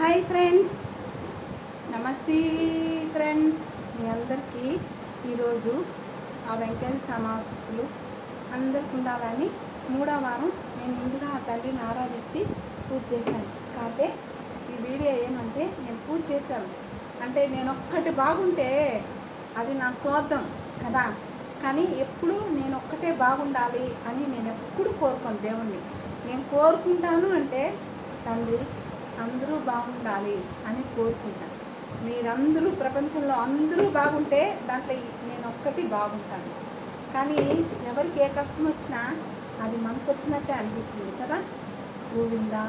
Hi friends, నమస్తే friends. మీ అందరికీ ఈరోజు ఆ వెంకయ్య సమాసస్సులు అందరికి ఉండాలని 3వ వారం నేను ముందుగా ఆ తండ్రిని ఆరాధించి పూజ చేశాను. కాబట్టి ఈ వీడియో ఏమంటే నేను పూజ చేశాను అంటే నేను ఒక్కటి బాగుంటే అది నా స్వార్థం కదా. కానీ ఎప్పుడు నేను ఒక్కటే బాగుండాలి అని నేను ఎప్పుడు కోరుకోను. దేవుణ్ణి నేను కోరుకుంటాను అంటే తండ్రి అందరూ బాగుండాలి అని కోరుకుంటాను. మీరందరూ ప్రపంచంలో అందరూ బాగుంటే దాంట్లో నేను ఒక్కటి బాగుంటాను. కానీ ఎవరికి ఏ కష్టం వచ్చినా అది మనకు వచ్చినట్టే అనిపిస్తుంది కదా. గోవిందా,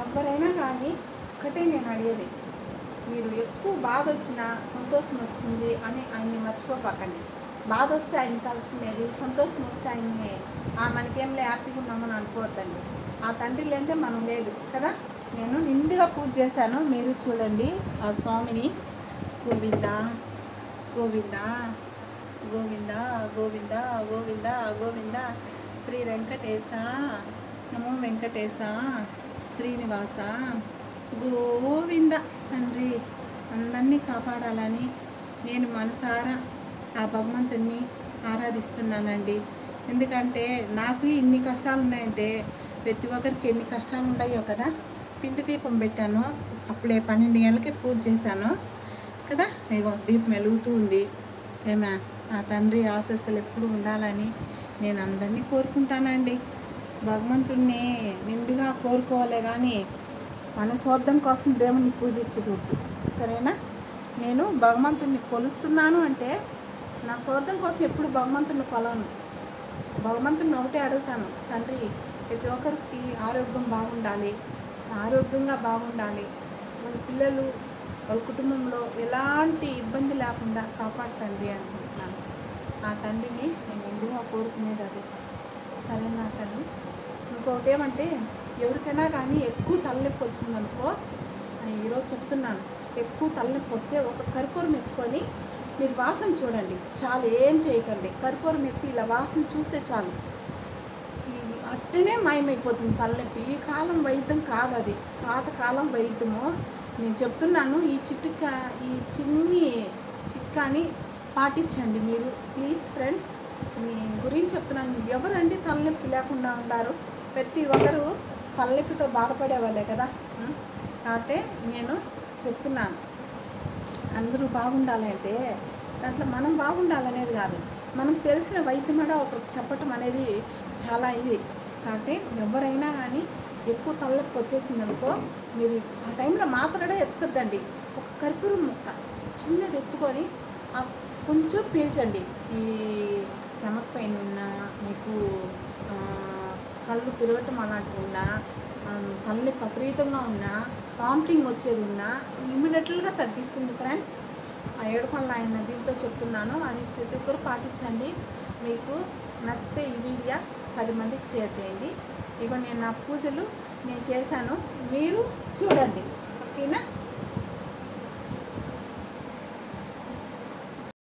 ఎవరైనా కానీ ఒక్కటే నేను అడిగేది, మీరు ఎక్కువ బాధ వచ్చినా సంతోషం వచ్చింది అని ఆయన్ని మర్చిపోపాకండి. బాధ వస్తే ఆయన్ని తలుచుకునేది, సంతోషం వస్తే ఆయన్ని మనకేంలే హ్యాపీగా ఉన్నామని అనుకోవద్దండి. ఆ తండ్రి లేదంటే మనం లేదు కదా. నేను నిండుగా పూజ చేశాను, మీరు చూడండి ఆ స్వామిని. గోవింద గోవింద గోవింద గోవింద గోవింద గోవింద శ్రీ వెంకటేశ నమో వెంకటేశ శ్రీనివాస గోవింద. తండ్రి అందరినీ కాపాడాలని నేను మనసారా ఆ భగవంతుణ్ణి ఆరాధిస్తున్నానండి. ఎందుకంటే నాకు ఇన్ని కష్టాలు ఉన్నాయంటే ప్రతి ఒక్కరికి ఎన్ని కష్టాలు ఉన్నాయో కదా. పిండి దీపం పెట్టాను, అప్పుడే 12 గంటలకి పూజ చేశాను కదా. ఇగో దీపం వెలుగుతూ ఉంది. ఏమా ఆ తండ్రి ఆశీస్సులు ఎప్పుడు ఉండాలని నేను అందరినీ కోరుకుంటానండి. భగవంతుణ్ణి నిండుగా కోరుకోవాలి కానీ మన స్వార్థం కోసం దేవుణ్ణి పూజించి చూద్దు, సరేనా. నేను భగవంతుణ్ణి కొలుస్తున్నాను అంటే నా స్వార్థం కోసం ఎప్పుడు భగవంతుని కొలను. భగవంతుని ఒకటే అడుగుతాను, తండ్రి ప్రతి ఒక్కరికి ఆరోగ్యం బాగుండాలి, ఆరోగ్యంగా బాగుండాలి, వాళ్ళ పిల్లలు వాళ్ళ కుటుంబంలో ఎలాంటి ఇబ్బంది లేకుండా కాపాడుతండి అనుకుంటున్నాను. ఆ తండ్రిని నేను ఎందుగా కోరుకునేది అదే, సరేనా తండ్రి. ఇంకొకటి ఏమంటే ఎవరికైనా కానీ ఎక్కువ తలనొప్పి వచ్చిందనుకో, ఈరోజు చెప్తున్నాను, ఎక్కువ తలనొప్పి వస్తే ఒక కర్పూరం ఎత్తుకొని మీరు వాసన చూడండి చాలు, ఏం చేయకండి. కర్పూరం ఎత్తి ఇలా వాసన చూస్తే చాలు, అట్టనే మాయమైపోతుంది తలనొప్పి. ఈ కాలం వైద్యం కాదు అది, పాతకాలం వైద్యము. నేను చెప్తున్నాను, ఈ చిన్ని చిట్కాని పాటించండి మీరు ప్లీజ్ ఫ్రెండ్స్. మీ గురించి చెప్తున్నాను. ఎవరండి తలనొప్పి లేకుండా ఉండారు? ప్రతి ఒక్కరు తలనొప్పితో బాధపడే వాళ్ళే కదా. కాబట్టి నేను చెప్తున్నాను, అందరూ బాగుండాలి అంటే దాంట్లో మనం బాగుండాలనేది కాదు, మనకు తెలిసిన వైద్యం కూడా ఒకరికి చెప్పటం అనేది చాలా ఇది. కాబట్టి ఎవరైనా కానీ ఎక్కువ తలనొప్పి వచ్చేసిందనుకో, మీరు ఆ టైంలో మాత్రమే ఎత్తుకొద్దండి. ఒక కర్పూరం ముక్క చిన్నది ఎత్తుకొని కొంచెం పీల్చండి. ఈ స్టమక్ పెయిన్ ఉన్నా, మీకు కళ్ళు తిరగటం అలాంటివి ఉన్నా, తలనొప్పి విపరీతంగా ఉన్నా, వామిటింగ్ వచ్చేది ఉన్నా ఇమ్మీడియట్గా తగ్గిస్తుంది ఫ్రెండ్స్. ఆ ఏడుకొండల ఆయన దీంతో చెప్తున్నాను, అది ప్రతి ఒక్కరు పాటించండి. మీకు నచ్చితే ఈ వీడియో 10 మందికి షేర్ చేయండి. ఇక నేను నా పూజలు నేను చేశాను, మీరు చూడండి, ఓకేనా.